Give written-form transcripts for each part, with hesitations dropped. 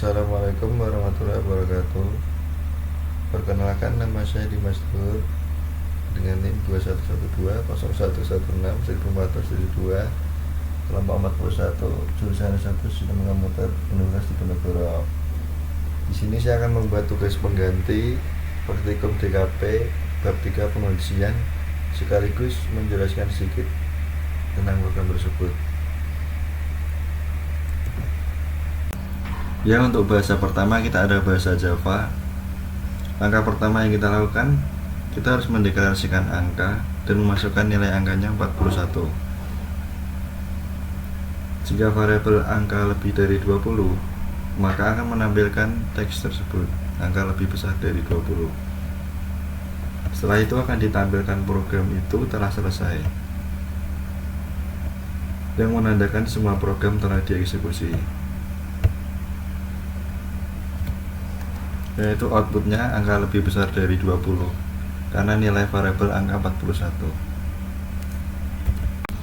Assalamualaikum warahmatullahi wabarakatuh. Perkenalkan, nama saya Dimas Nur dengan NIM 211201161472 kelompok 41 jurusan S1 Sistem Komputer Universitas Diponegoro. Di sini saya akan membuat tugas pengganti praktikum DKP bab 3 pengondisian sekaligus menjelaskan sedikit tentang program tersebut. Ya, untuk bahasa pertama kita ada bahasa Java. Langkah pertama yang kita lakukan, kita harus mendeklarasikan angka dan memasukkan nilai angkanya 41. Jika variabel angka lebih dari 20, maka akan menampilkan teks tersebut, angka lebih besar dari 20. Setelah itu akan ditampilkan program itu telah selesai, yang menandakan semua program telah dieksekusi. Yaitu outputnya angka lebih besar dari 20 karena nilai variabel angka 41.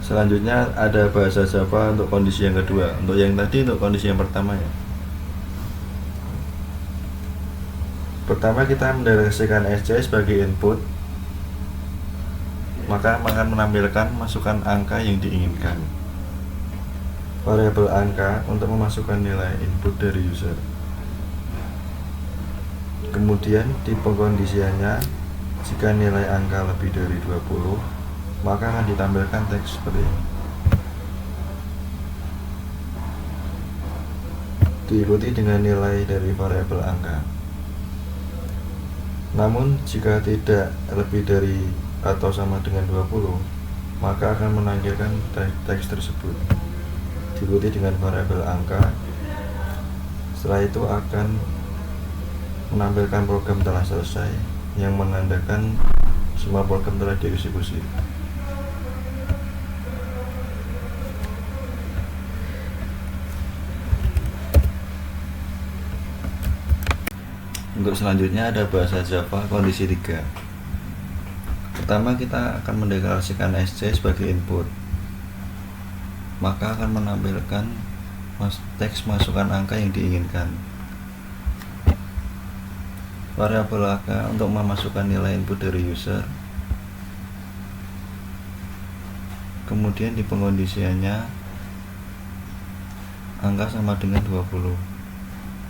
Selanjutnya ada bahasa Java untuk kondisi yang kedua. Untuk yang tadi untuk kondisi yang pertama ya. Pertama kita mendeklarasikan SC sebagai input, maka akan menampilkan masukan angka yang diinginkan. Variabel angka untuk memasukkan nilai input dari user. Kemudian di pengkondisiannya, jika nilai angka lebih dari 20, maka akan ditampilkan teks seperti ini, diikuti dengan nilai dari variabel angka. Namun jika tidak lebih dari atau sama dengan 20, maka akan menampilkan teks tersebut, diikuti dengan variabel angka. Setelah itu akan menampilkan program telah selesai, yang menandakan semua program telah dieksekusi. Untuk selanjutnya ada bahasa Java kondisi 3. Pertama kita akan mendeklarasikan SC sebagai input, maka akan menampilkan teks masukan angka yang diinginkan. Variabel angka untuk memasukkan nilai input dari user. Kemudian di pengkondisiannya angka sama dengan 20,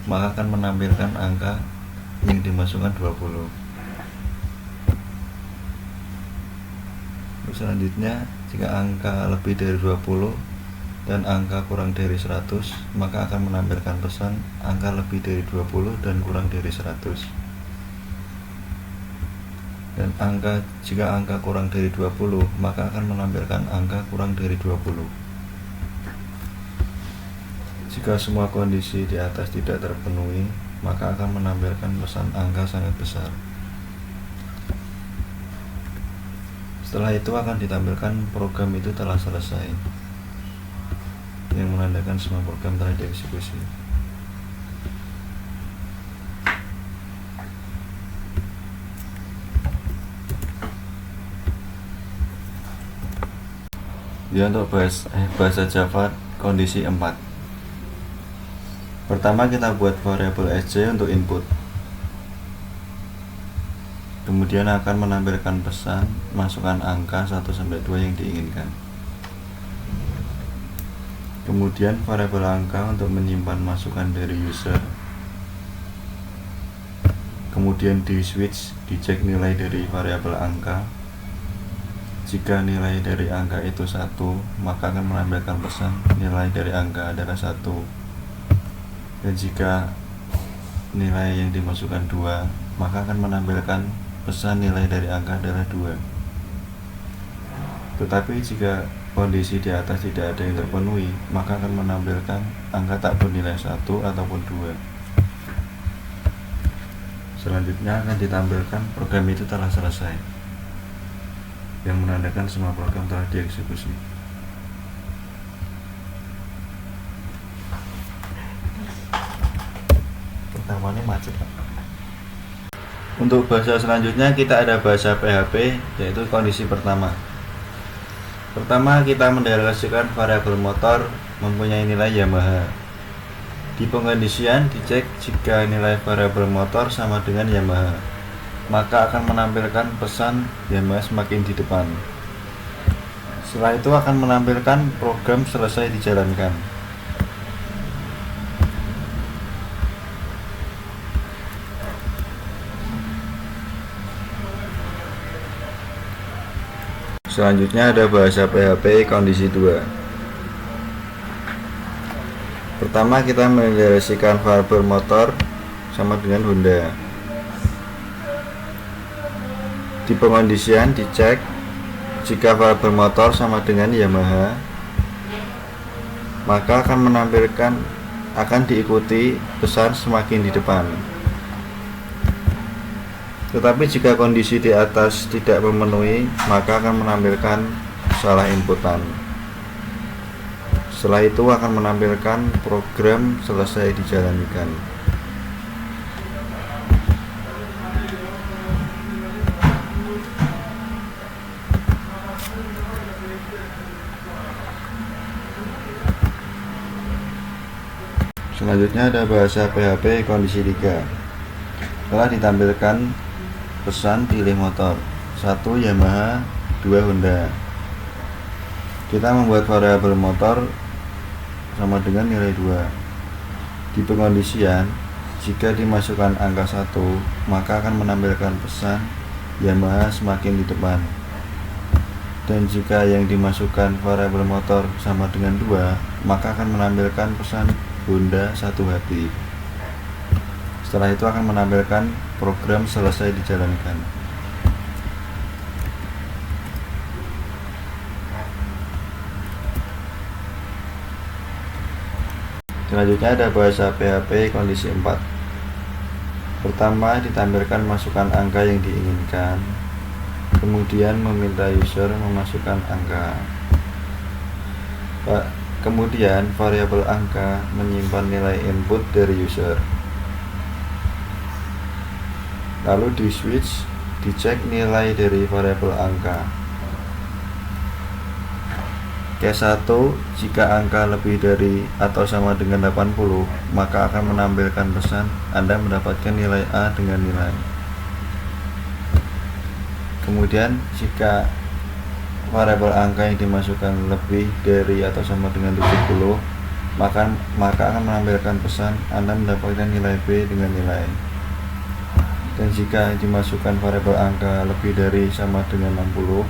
maka akan menampilkan angka yang dimasukkan 20. Selanjutnya, jika angka lebih dari 20 dan angka kurang dari 100, maka akan menampilkan pesan angka lebih dari 20 dan kurang dari 100. Dan jika angka kurang dari 20, maka akan menampilkan angka kurang dari 20. Jika semua kondisi di atas tidak terpenuhi, maka akan menampilkan pesan angka sangat besar. Setelah itu akan ditampilkan program itu telah selesai, yang menandakan semua program telah dieksekusi. Ya, untuk bahasa Java kondisi 4. Pertama kita buat variabel SC untuk input, kemudian akan menampilkan pesan masukkan angka 1-2 yang diinginkan. Kemudian variabel angka untuk menyimpan masukan dari user. Kemudian di switch, dicek nilai dari variabel angka. Jika nilai dari angka itu 1, maka akan menampilkan pesan nilai dari angka adalah 1. Dan jika nilai yang dimasukkan 2, maka akan menampilkan pesan nilai dari angka adalah 2. Tetapi jika kondisi di atas tidak ada yang terpenuhi, maka akan menampilkan angka tak bernilai 1 ataupun 2. Selanjutnya akan ditampilkan program itu telah selesai, yang menandakan semua program telah dieksekusi. Pertamanya macet. Untuk bahasa selanjutnya kita ada bahasa PHP, yaitu kondisi pertama. Pertama kita mendeklarasikan variabel motor mempunyai nilai Yamaha. Di pengondisian dicek jika nilai variabel motor sama dengan Yamaha, maka akan menampilkan pesan Yamaha semakin di depan. Setelah itu akan menampilkan program selesai dijalankan. Selanjutnya ada bahasa PHP kondisi 2. Pertama, kita mendeklarasikan variabel motor sama dengan Honda. Di pengondisian dicek jika variabel motor sama dengan Yamaha, maka akan diikuti pesan semakin di depan. Tetapi jika kondisi di atas tidak memenuhi, maka akan menampilkan salah inputan. Setelah itu akan menampilkan program selesai dijalankan. Selanjutnya ada bahasa PHP kondisi 3. Telah ditampilkan pesan pilih motor 1 Yamaha, 2 Honda. Kita membuat variabel motor sama dengan nilai 2. Di pengondisian, jika dimasukkan angka 1, maka akan menampilkan pesan Yamaha semakin di depan. Dan jika yang dimasukkan variabel motor sama dengan 2, maka akan menampilkan pesan Honda 1 hati. Setelah itu akan menampilkan program selesai dijalankan. Selanjutnya ada bahasa PHP kondisi 4. Pertama, ditampilkan masukkan angka yang diinginkan, kemudian meminta user memasukkan angka. Kemudian variabel angka menyimpan nilai input dari user. Lalu di switch dicek nilai dari variabel angka. Case 1, jika angka lebih dari atau sama dengan 80, maka akan menampilkan pesan Anda mendapatkan nilai A dengan nilai. Kemudian jika variabel angka yang dimasukkan lebih dari atau sama dengan 70, maka akan menampilkan pesan Anda mendapatkan nilai B dengan nilai. Dan jika dimasukkan variabel angka lebih dari sama dengan 60,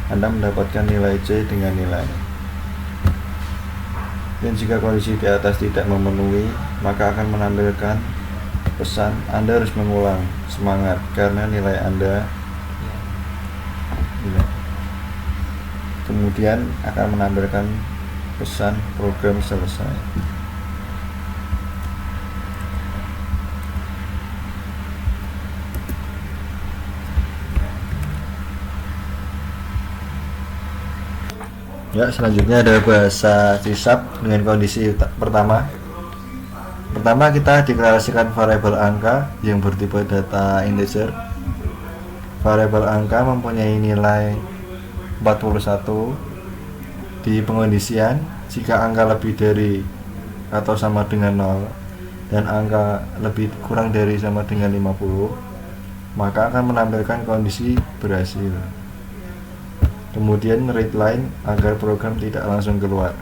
Anda mendapatkan nilai C dengan nilai. Dan jika kondisi di atas tidak memenuhi, maka akan menampilkan pesan Anda harus mengulang, semangat, karena nilai Anda. Kemudian akan menampilkan pesan program selesai. Ya, selanjutnya ada bahasa C# dengan kondisi pertama. Pertama, kita deklarasikan variabel angka yang bertipe data integer. Variabel angka mempunyai nilai 41. Di pengondisian, jika angka lebih dari atau sama dengan 0 dan angka lebih kurang dari sama dengan 50, maka akan menampilkan kondisi berhasil. Kemudian read line agar program tidak langsung keluar.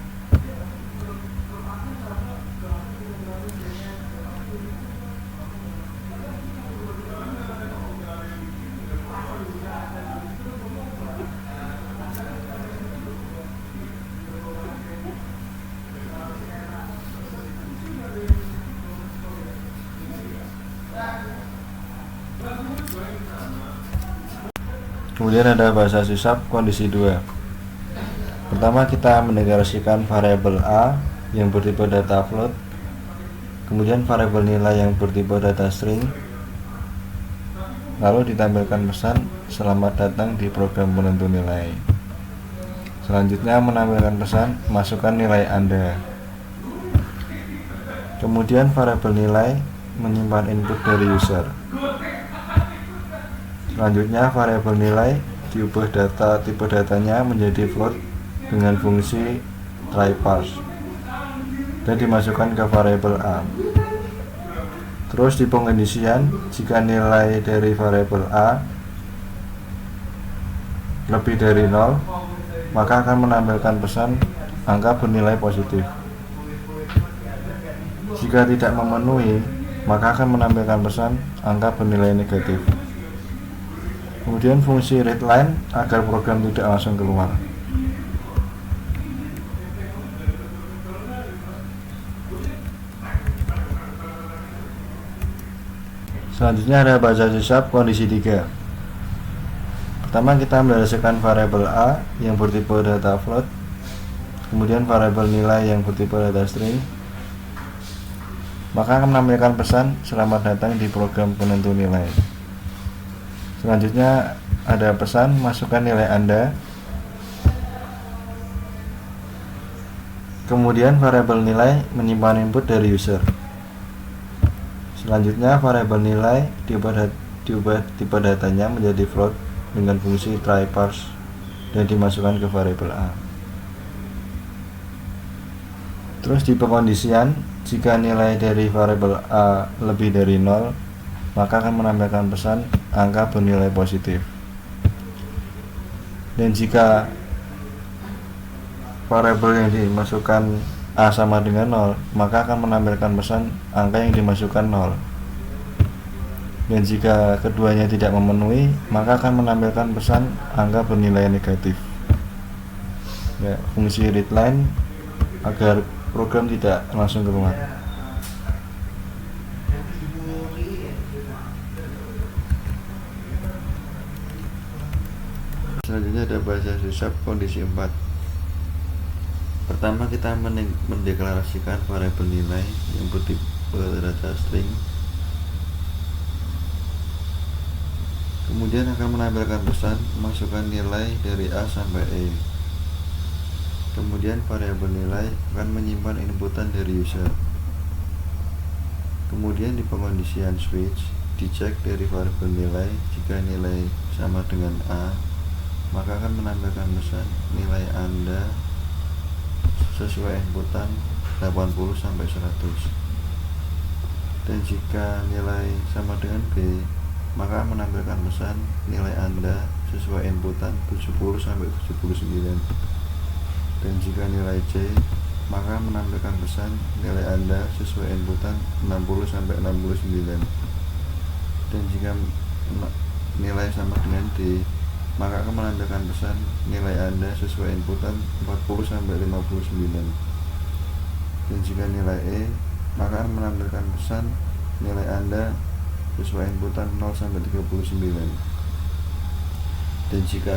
Kemudian ada bahasa C# kondisi 2. Pertama, kita mendeklarasikan variabel A yang bertipe data float, kemudian variabel nilai yang bertipe data string, lalu ditampilkan pesan selamat datang di program penentu nilai. Selanjutnya menampilkan pesan masukkan nilai Anda. Kemudian variabel nilai menyimpan input dari user. Selanjutnya variabel nilai diubah tipe datanya menjadi float dengan fungsi try parse. dan dimasukkan ke variabel A. Terus di pengondisian, jika nilai dari variabel A lebih dari 0, maka akan menampilkan pesan angka bernilai positif. Jika tidak memenuhi, maka akan menampilkan pesan angka bernilai negatif. Kemudian fungsi readline agar program tidak langsung keluar. Selanjutnya ada bahasa C# kondisi 3. Pertama, kita mendasarkan variabel A yang bertipe data float, kemudian variabel nilai yang bertipe data string, maka akan menampilkan pesan selamat datang di program penentu nilai. Selanjutnya ada pesan masukkan nilai Anda, kemudian variabel nilai menyimpan input dari user. Selanjutnya variabel nilai diubah tipe datanya menjadi float dengan fungsi try parse dan dimasukkan ke variabel A. Terus di pengondisian, jika nilai dari variabel A lebih dari 0, maka akan menampilkan pesan angka bernilai positif. Dan jika variabel yang dimasukkan A sama dengan 0, maka akan menampilkan pesan angka yang dimasukkan 0. Dan jika keduanya tidak memenuhi, maka akan menampilkan pesan angka bernilai negatif. Ya, fungsi readline agar program tidak langsung keluar. Selanjutnya ada bahasa C# kondisi 4. Pertama, kita mendeklarasikan variabel nilai yang bertipe data string, kemudian akan menampilkan pesan masukkan nilai dari A sampai E. Kemudian variabel nilai akan menyimpan inputan dari user. Kemudian di pengondisian switch, dicek dari variabel nilai, jika nilai sama dengan A, maka akan menampilkan pesan nilai Anda sesuai inputan 80 sampai 100. Dan jika nilai sama dengan B, maka menampilkan pesan nilai Anda sesuai inputan 70 sampai 79. Dan jika nilai C, maka menampilkan pesan nilai Anda sesuai inputan 60 sampai 69. Dan jika nilai sama dengan D, maka akan menampilkan pesan nilai Anda sesuai inputan 40 sampai 59. Dan jika nilai E, maka akan menampilkan pesan nilai Anda sesuai inputan 0 sampai 39. Dan jika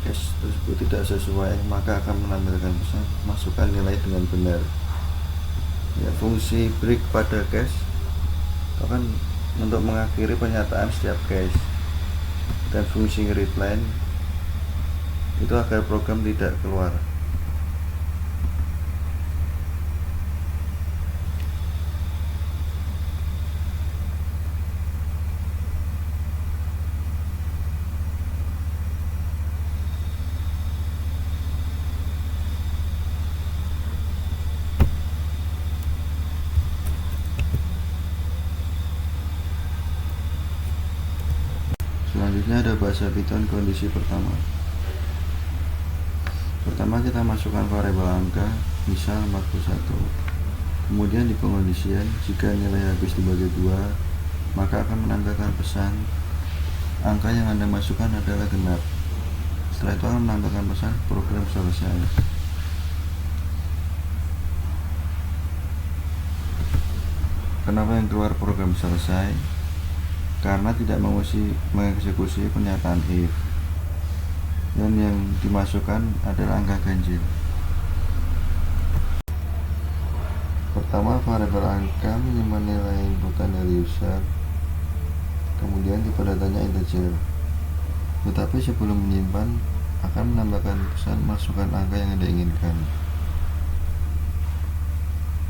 cache tersebut tidak sesuai, maka akan menampilkan pesan masukkan nilai dengan benar. Ya, fungsi break pada cache itu kan untuk mengakhiri pernyataan setiap cache. Dan fungsi readline itu agar program tidak keluar. Selanjutnya ada bahasa Python kondisi pertama. Pertama, kita masukkan variabel angka, misal 41. Kemudian di pengondisian, jika nilai habis dibagi 2, maka akan menampilkan pesan angka yang Anda masukkan adalah genap. Setelah itu akan menampilkan pesan program selesai. Kenapa yang keluar program selesai? Karena tidak mengeksekusi pernyataan if, dan yang dimasukkan adalah angka ganjil. Pertama, variabel angka menyimpan nilai inputan dari user, kemudian tipe datanya integer. Tetapi sebelum menyimpan, akan menambahkan pesan masukkan angka yang Anda inginkan.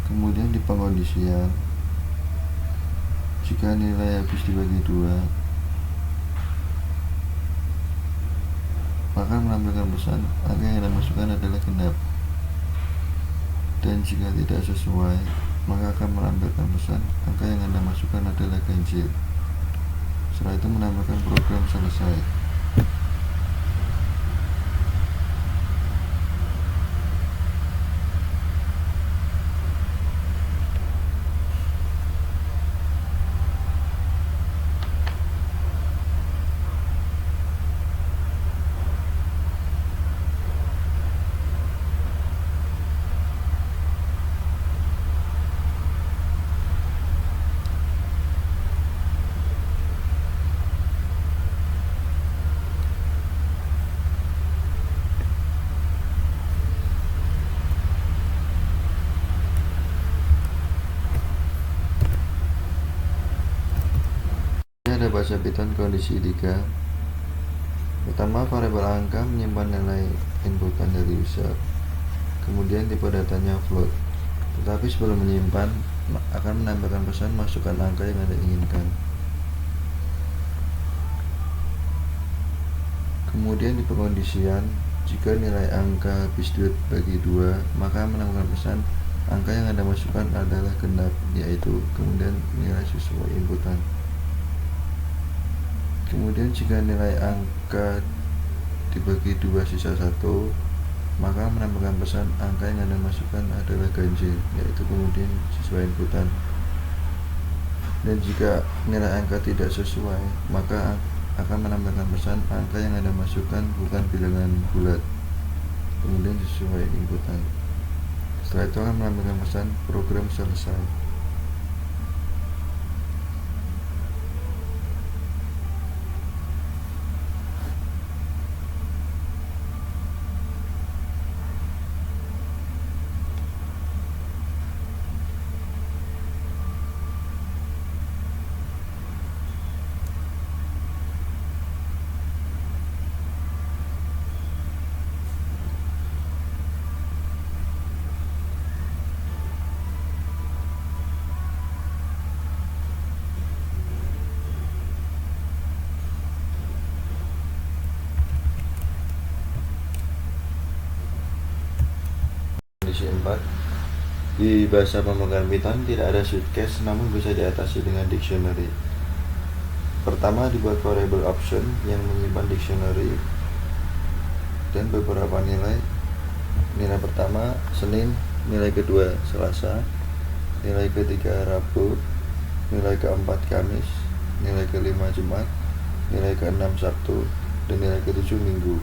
Kemudian di pengondisian, jika nilai habis dibagi 2, maka menampilkan pesan angka yang Anda masukkan adalah genap. dan jika tidak sesuai maka akan menampilkan pesan angka yang Anda masukkan adalah ganjil. Setelah itu menambahkan program selesai. Ada bahasa Python kondisi 3. Pertama, variabel angka menyimpan nilai inputan dari user. Kemudian tipe datanya float. Tetapi sebelum menyimpan akan menambahkan pesan masukkan angka yang Anda inginkan. Kemudian di pengkondisian, jika nilai angka habis bagi 2, maka menambahkan pesan angka yang Anda masukkan adalah genap, yaitu kemudian nilai sesuai inputan. Kemudian jika nilai angka dibagi 2 sisa 1, maka menambahkan pesan angka yang Anda masukkan adalah ganjil, yaitu kemudian sesuai inputan. Dan jika nilai angka tidak sesuai, maka akan menambahkan pesan angka yang Anda masukkan bukan bilangan bulat, kemudian sesuai inputan. Setelah itu akan menambahkan pesan program selesai. Kondisi 4. Di bahasa pemrograman Python tidak ada switch case, namun bisa diatasi dengan dictionary. Pertama, dibuat variable option yang menyimpan dictionary dan beberapa nilai. Nilai pertama Senin, nilai kedua Selasa, nilai ketiga Rabu, nilai keempat Kamis, nilai kelima Jumat, nilai keenam Sabtu, dan nilai ketujuh Minggu.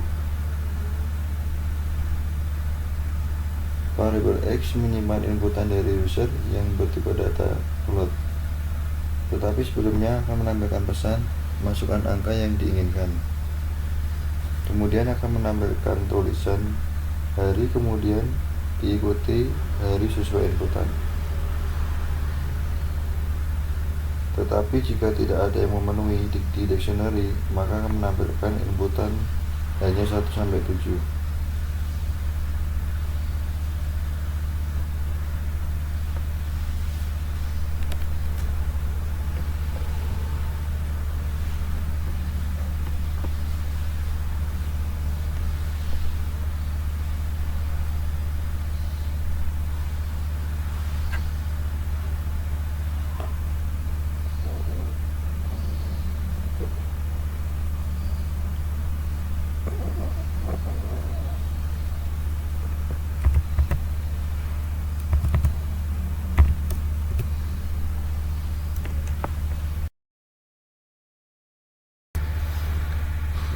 Variable X menyimpan inputan dari user yang bertipe data float, tetapi sebelumnya akan menambahkan pesan masukkan angka yang diinginkan. Kemudian akan menambahkan tulisan hari, kemudian diikuti hari sesuai inputan. Tetapi jika tidak ada yang memenuhi di dictionary, maka akan menampilkan inputan hanya 1-7.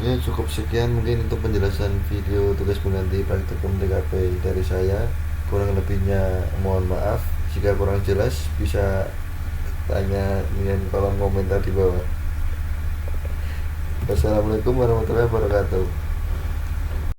Ya, cukup sekian mungkin untuk penjelasan video tugas pengganti praktikum TKP dari saya. Kurang lebihnya mohon maaf. Jika kurang jelas bisa tanya dengan kolom komentar di bawah. Wassalamualaikum warahmatullahi wabarakatuh.